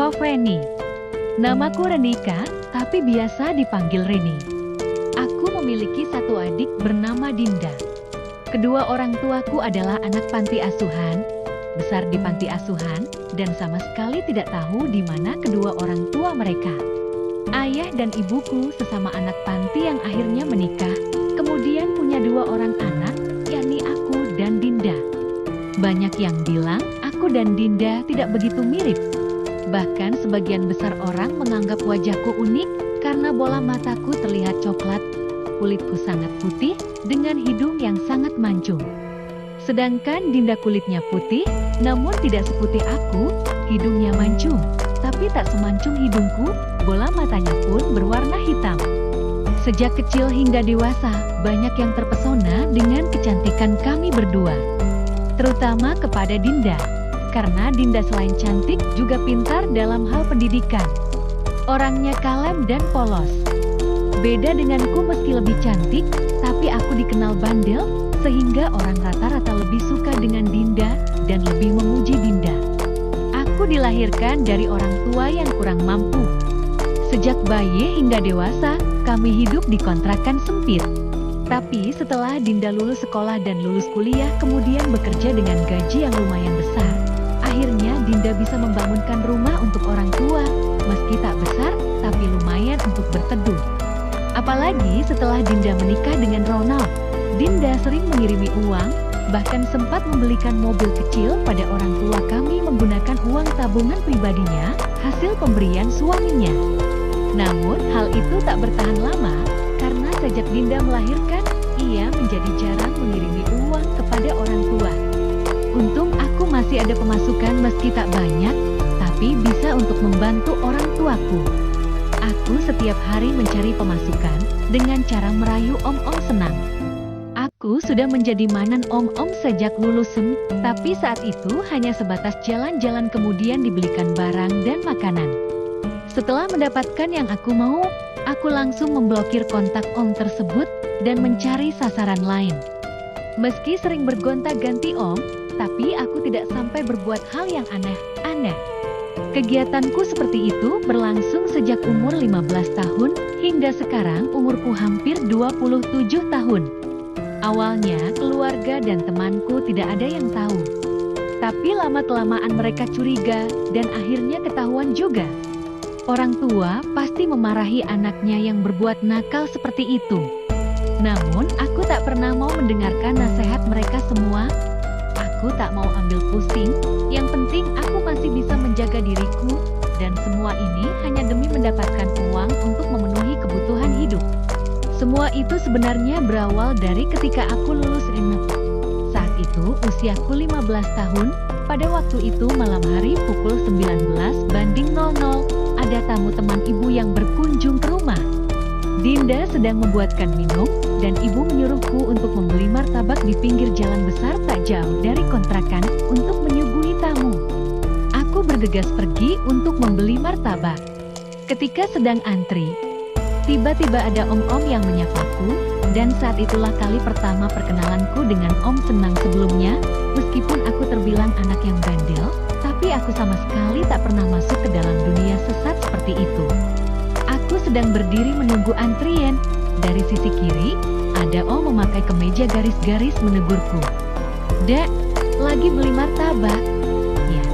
Fofreni. Namaku Renika, tapi biasa dipanggil Reni. Aku memiliki satu adik bernama Dinda. Kedua orang tuaku adalah anak panti asuhan, besar di panti asuhan, dan sama sekali tidak tahu di mana kedua orang tua mereka. Ayah dan ibuku sesama anak panti yang akhirnya menikah, kemudian punya dua orang anak, yakni aku dan Dinda. Banyak yang bilang aku dan Dinda tidak begitu mirip. Bahkan sebagian besar orang menganggap wajahku unik karena bola mataku terlihat coklat, kulitku sangat putih dengan hidung yang sangat mancung. Sedangkan Dinda kulitnya putih, namun tidak seputih aku, hidungnya mancung, tapi tak semancung hidungku, bola matanya pun berwarna hitam. Sejak kecil hingga dewasa, banyak yang terpesona dengan kecantikan kami berdua. Terutama kepada Dinda. Karena Dinda selain cantik juga pintar dalam hal pendidikan. Orangnya kalem dan polos. Beda denganku meski lebih cantik, tapi aku dikenal bandel, sehingga orang rata-rata lebih suka dengan Dinda dan lebih memuji Dinda. Aku dilahirkan dari orang tua yang kurang mampu. Sejak bayi hingga dewasa, kami hidup di kontrakan sempit. Tapi setelah Dinda lulus sekolah dan lulus kuliah kemudian bekerja dengan gaji yang lumayan besar. Akhirnya Dinda bisa membangunkan rumah untuk orang tua, meski tak besar, tapi lumayan untuk berteduh. Apalagi setelah Dinda menikah dengan Ronald, Dinda sering mengirimi uang, bahkan sempat membelikan mobil kecil pada orang tua kami menggunakan uang tabungan pribadinya, hasil pemberian suaminya. Namun hal itu tak bertahan lama, karena sejak Dinda melahirkan, ia menjadi jarang mengirimi uang kepada orang tua. Untung aku masih ada pemasukan meski tak banyak, tapi bisa untuk membantu orang tuaku. Aku setiap hari mencari pemasukan dengan cara merayu om-om senang. Aku sudah menjadi manan om-om sejak lulus SEM, tapi saat itu hanya sebatas jalan-jalan kemudian dibelikan barang dan makanan. Setelah mendapatkan yang aku mau, aku langsung memblokir kontak om tersebut dan mencari sasaran lain. Meski sering bergonta-ganti om, tapi aku tidak sampai berbuat hal yang aneh-aneh. Kegiatanku seperti itu berlangsung sejak umur 15 tahun, hingga sekarang umurku hampir 27 tahun. Awalnya keluarga dan temanku tidak ada yang tahu. Tapi lama-kelamaan mereka curiga, dan akhirnya ketahuan juga. Orang tua pasti memarahi anaknya yang berbuat nakal seperti itu. Namun aku tak pernah mau mendengarkan nasihat mereka semua. Aku tak mau ambil pusing, yang penting aku masih bisa menjaga diriku, dan semua ini hanya demi mendapatkan uang untuk memenuhi kebutuhan hidup. Semua itu sebenarnya berawal dari ketika aku lulus SMA. Saat itu usiaku 15 tahun, pada waktu itu malam hari pukul 19:00, ada tamu teman ibu yang berkunjung ke rumah. Dinda sedang membuatkan minum, dan ibu menyuruhku untuk membeli martabak di pinggir jalan besar tak jauh dari kontrakan untuk menyuguhi tamu. Aku bergegas pergi untuk membeli martabak. Ketika sedang antri, tiba-tiba ada om-om yang menyapaku, dan saat itulah kali pertama perkenalanku dengan om senang. Sebelumnya, meskipun aku terbilang anak yang bandel, tapi aku sama sekali tak pernah masuk ke dalam dunia sesat seperti itu. Aku sedang berdiri menunggu antrian. Dari sisi kiri, ada om memakai kemeja garis-garis menegurku. "Dek, lagi beli martabak?" "Ya."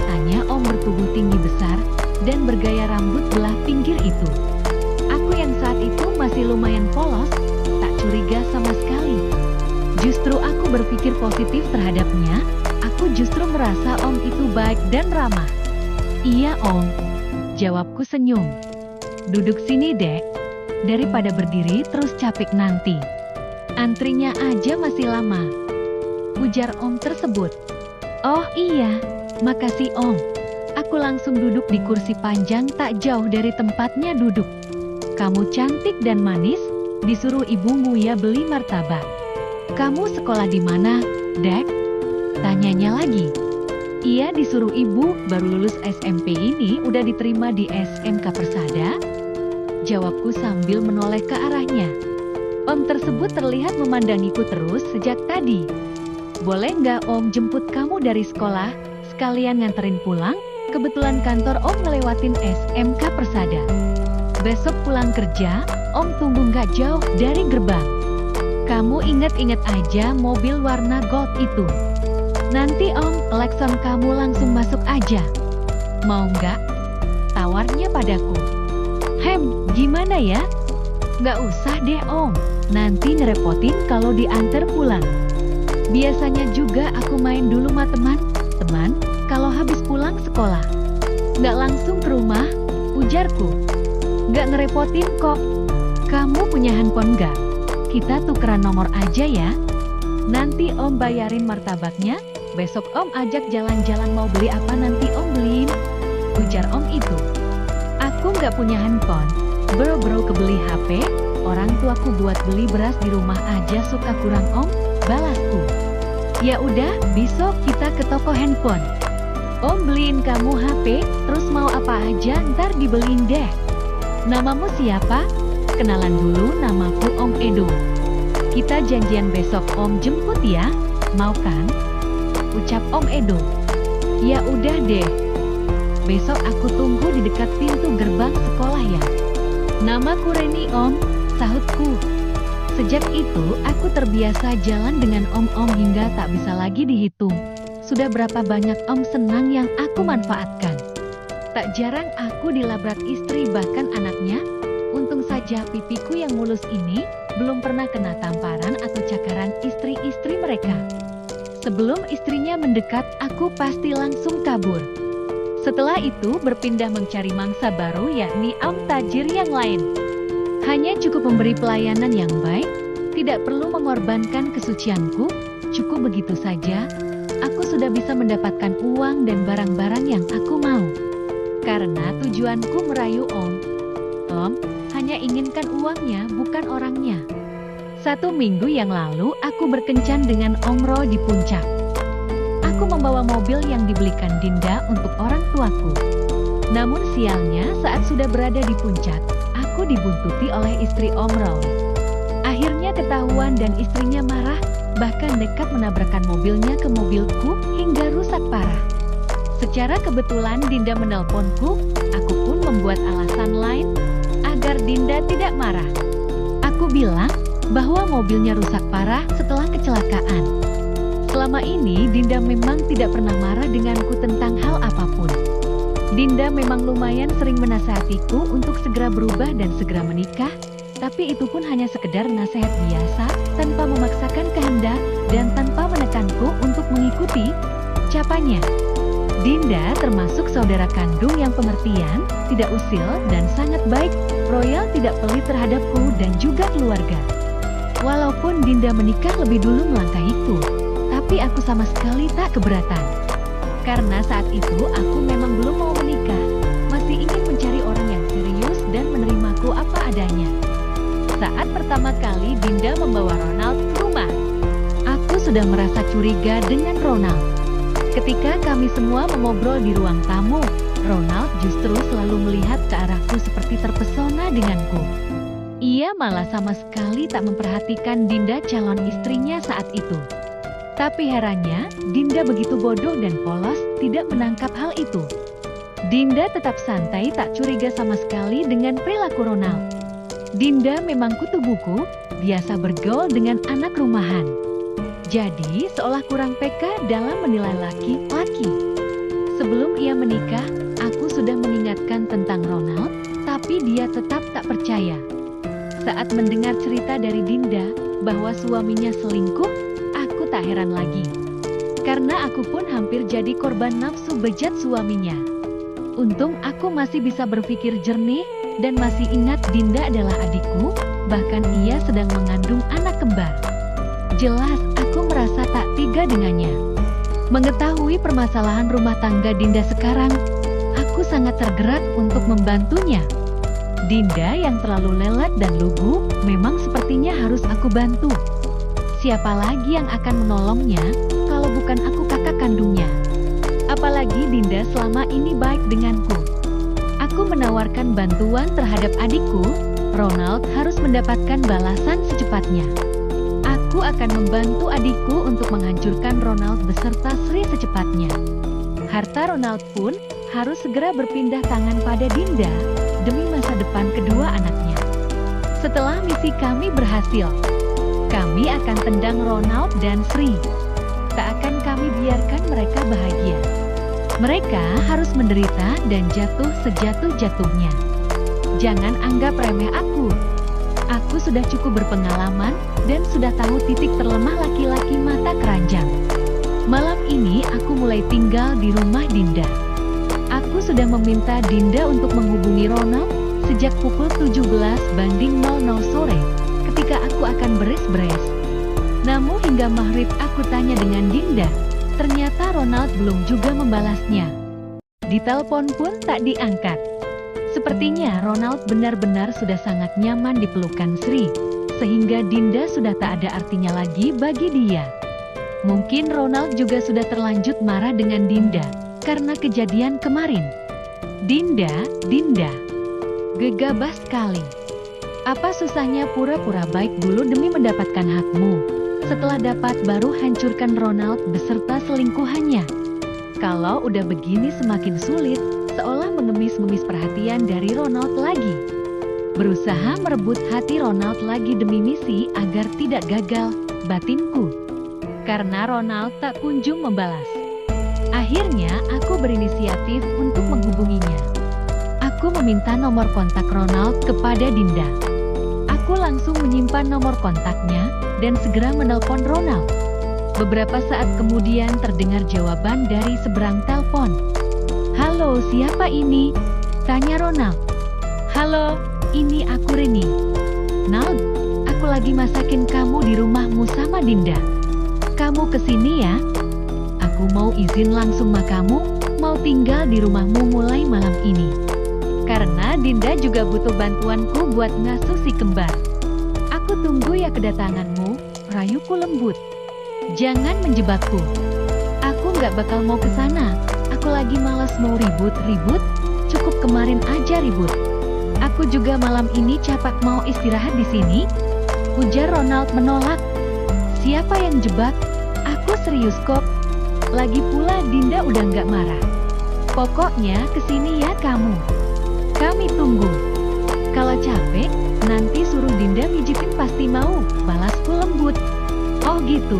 Tanya om bertubuh tinggi besar dan bergaya rambut belah pinggir itu. Aku yang saat itu masih lumayan polos, tak curiga sama sekali. Justru aku berpikir positif terhadapnya, aku justru merasa om itu baik dan ramah. "Iya om," jawabku senyum. "Duduk sini dek, daripada berdiri terus capek nanti. Antrinya aja masih lama," ujar om tersebut. "Oh iya, makasih om." Aku langsung duduk di kursi panjang tak jauh dari tempatnya duduk. "Kamu cantik dan manis," disuruh ibumu ya beli martabak. "Kamu sekolah di mana, dek?" tanyanya lagi. Iya, disuruh ibu, baru lulus SMP ini udah diterima di SMK Persada, jawabku sambil menoleh ke arahnya. Om tersebut terlihat memandangiku terus sejak tadi. "Boleh nggak om jemput kamu dari sekolah, sekalian nganterin pulang?" Kebetulan kantor Om ngelewatin SMK Persada. Besok pulang kerja, Om tunggu nggak jauh dari gerbang. Kamu inget-inget aja mobil warna gold itu. Nanti Om klakson kamu langsung masuk aja. Mau nggak? Tawarnya padaku. Gimana ya? Nggak usah deh Om, nanti ngerepotin kalau diantar pulang. Biasanya juga aku main dulu sama teman kalau habis pulang sekolah. Nggak langsung ke rumah, ujarku. Nggak ngerepotin kok. Kamu punya handphone nggak? Kita tukeran nomor aja ya. Nanti Om bayarin martabaknya, besok Om ajak jalan-jalan mau beli apa nanti Om beliin. Ujar Om itu. Aku nggak punya handphone, bro kebeli HP, orang tuaku buat beli beras di rumah aja suka kurang Om, balasku. Ya udah, besok kita ke toko handphone. Om beliin kamu HP, terus mau apa aja ntar dibeliin deh. Namamu siapa? Kenalan dulu, namaku Om Edo. Kita janjian besok Om jemput ya, mau kan? Ucap Om Edo. Ya udah deh. Besok aku tunggu di dekat pintu gerbang sekolah ya. Namaku Reni Om, sahutku. Sejak itu aku terbiasa jalan dengan om-om hingga tak bisa lagi dihitung. Sudah berapa banyak om senang yang aku manfaatkan. Tak jarang aku dilabrak istri bahkan anaknya. Untung saja pipiku yang mulus ini belum pernah kena tamparan atau cakaran istri-istri mereka. Sebelum istrinya mendekat, aku pasti langsung kabur. Setelah itu berpindah mencari mangsa baru yakni om tajir yang lain. Hanya cukup memberi pelayanan yang baik, tidak perlu mengorbankan kesucianku, cukup begitu saja, aku sudah bisa mendapatkan uang dan barang-barang yang aku mau. Karena tujuanku merayu Om. Om hanya inginkan uangnya bukan orangnya. 1 minggu yang lalu aku berkencan dengan Om Ro di puncak. Aku membawa mobil yang dibelikan Dinda untuk orang tuaku. Namun sialnya saat sudah berada di puncak, aku dibuntuti oleh istri Om Ro. Akhirnya ketahuan dan istrinya marah, bahkan nekat menabrakkan mobilnya ke mobilku hingga rusak parah. Secara kebetulan Dinda menelponku, aku pun membuat alasan lain agar Dinda tidak marah. Aku bilang bahwa mobilnya rusak parah setelah kecelakaan. Selama ini Dinda memang tidak pernah marah denganku tentang hal apapun. Dinda memang lumayan sering menasihatiku untuk segera berubah dan segera menikah, tapi itu pun hanya sekedar nasihat biasa, tanpa memaksakan kehendak dan tanpa menekanku untuk mengikuti ucapannya. Dinda termasuk saudara kandung yang pengertian, tidak usil dan sangat baik, royal tidak pelit terhadapku dan juga keluarga. Walaupun Dinda menikah lebih dulu melangkahiku, tapi aku sama sekali tak keberatan. Karena saat itu aku memang belum mau menikah, masih ingin mencari orang yang serius dan menerimaku apa adanya. Saat pertama kali Dinda membawa Ronald ke rumah, aku sudah merasa curiga dengan Ronald. Ketika kami semua mengobrol di ruang tamu, Ronald justru selalu melihat ke arahku seperti terpesona denganku. Ia malah sama sekali tak memperhatikan Dinda calon istrinya saat itu. Tapi herannya, Dinda begitu bodoh dan polos, tidak menangkap hal itu. Dinda tetap santai tak curiga sama sekali dengan perilaku Ronald. Dinda memang kutu buku, biasa bergaul dengan anak rumahan. Jadi seolah kurang peka dalam menilai laki-laki. Sebelum ia menikah, aku sudah mengingatkan tentang Ronald, tapi dia tetap tak percaya. Saat mendengar cerita dari Dinda bahwa suaminya selingkuh, aku tak heran lagi. Karena aku pun hampir jadi korban nafsu bejat suaminya. Untung aku masih bisa berpikir jernih dan masih ingat Dinda adalah adikku, bahkan ia sedang mengandung anak kembar. Jelas aku merasa tak tega dengannya. Mengetahui permasalahan rumah tangga Dinda sekarang, aku sangat tergerak untuk membantunya. Dinda yang terlalu lelet dan lugu, memang sepertinya harus aku bantu. Siapa lagi yang akan menolongnya, kalau bukan aku kakak kandungnya? Apalagi Dinda selama ini baik denganku. Aku menawarkan bantuan terhadap adikku, Ronald harus mendapatkan balasan secepatnya. Aku akan membantu adikku untuk menghancurkan Ronald beserta Sri secepatnya. Harta Ronald pun harus segera berpindah tangan pada Dinda demi masa depan kedua anaknya. Setelah misi kami berhasil, kami akan tendang Ronald dan Sri. Tak akan kami biarkan mereka bahagia. Mereka harus menderita dan jatuh sejatuh-jatuhnya. Jangan anggap remeh aku. Aku sudah cukup berpengalaman dan sudah tahu titik terlemah laki-laki mata keranjang. Malam ini aku mulai tinggal di rumah Dinda. Aku sudah meminta Dinda untuk menghubungi Ronald sejak pukul 17:00 sore ketika aku akan beres-beres. Namun hingga maghrib aku tanya dengan Dinda, ternyata Ronald belum juga membalasnya. Ditelepon pun tak diangkat. Sepertinya Ronald benar-benar sudah sangat nyaman di pelukan Sri, sehingga Dinda sudah tak ada artinya lagi bagi dia. Mungkin Ronald juga sudah terlanjut marah dengan Dinda karena kejadian kemarin. Dinda, gegabah sekali. Apa susahnya pura-pura baik dulu demi mendapatkan hakmu? Setelah dapat baru hancurkan Ronald beserta selingkuhannya. Kalau udah begini semakin sulit, seolah mengemis-ngemis perhatian dari Ronald lagi. Berusaha merebut hati Ronald lagi demi misi agar tidak gagal, batinku. Karena Ronald tak kunjung membalas. Akhirnya aku berinisiatif untuk menghubunginya. Aku meminta nomor kontak Ronald kepada Dinda. Aku langsung menyimpan nomor kontaknya dan segera menelpon Ronald. Beberapa saat kemudian terdengar jawaban dari seberang telepon. "Halo, siapa ini?" tanya Ronald. "Halo, ini aku Reni. Nald, aku lagi masakin kamu di rumahmu sama Dinda. Kamu kesini ya? Aku mau izin langsung sama kamu, mau tinggal di rumahmu mulai malam ini. Karena Dinda juga butuh bantuanku buat ngasuh si kembar. Aku tunggu ya kedatanganmu, rayuku lembut. Jangan menjebakku. Aku nggak bakal mau ke sana. Aku lagi malas mau ribut-ribut, cukup kemarin aja ribut. Aku juga malam ini capak mau istirahat di sini," ujar Ronald menolak. "Siapa yang jebak? Aku serius kok. Lagi pula Dinda udah nggak marah. Pokoknya kesini ya kamu. Kami tunggu. Kalau capek, nanti suruh Dinda mijitin pasti mau," balasku lembut. "Oh gitu.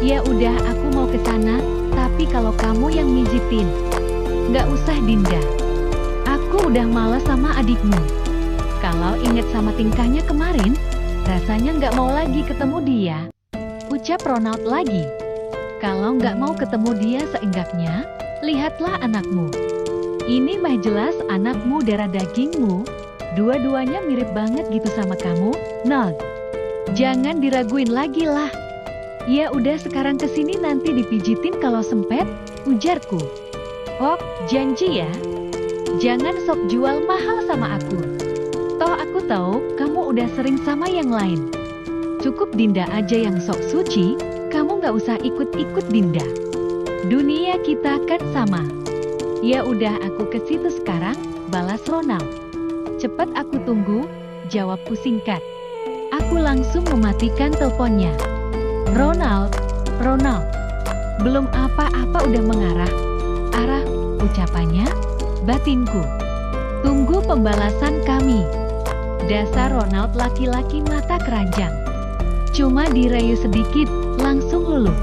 Ya udah aku mau ke sana, tapi kalau kamu yang mijitin. Nggak usah Dinda. Aku udah malas sama adikmu. Kalau inget sama tingkahnya kemarin, rasanya nggak mau lagi ketemu dia," ucap Ronald lagi. "Kalau nggak mau ketemu dia seenggaknya, lihatlah anakmu. Ini mah jelas anakmu darah dagingmu. Dua-duanya mirip banget gitu sama kamu, Nald. Jangan diraguin lagi lah. Ya udah sekarang kesini nanti dipijitin kalau sempet," ujarku. "Oh, janji ya. Jangan sok jual mahal sama aku. Toh aku tahu kamu udah sering sama yang lain. Cukup Dinda aja yang sok suci, kamu nggak usah ikut-ikut Dinda. Dunia kita kan sama." "Ya udah aku ke situ sekarang," balas Ronald. "Cepat aku tunggu," jawabku singkat. Aku langsung mematikan teleponnya. Ronald, belum apa-apa udah mengarah. Arah, ucapannya, batinku. Tunggu pembalasan kami. Dasar Ronald laki-laki mata keranjang. Cuma dirayu sedikit, langsung luluh.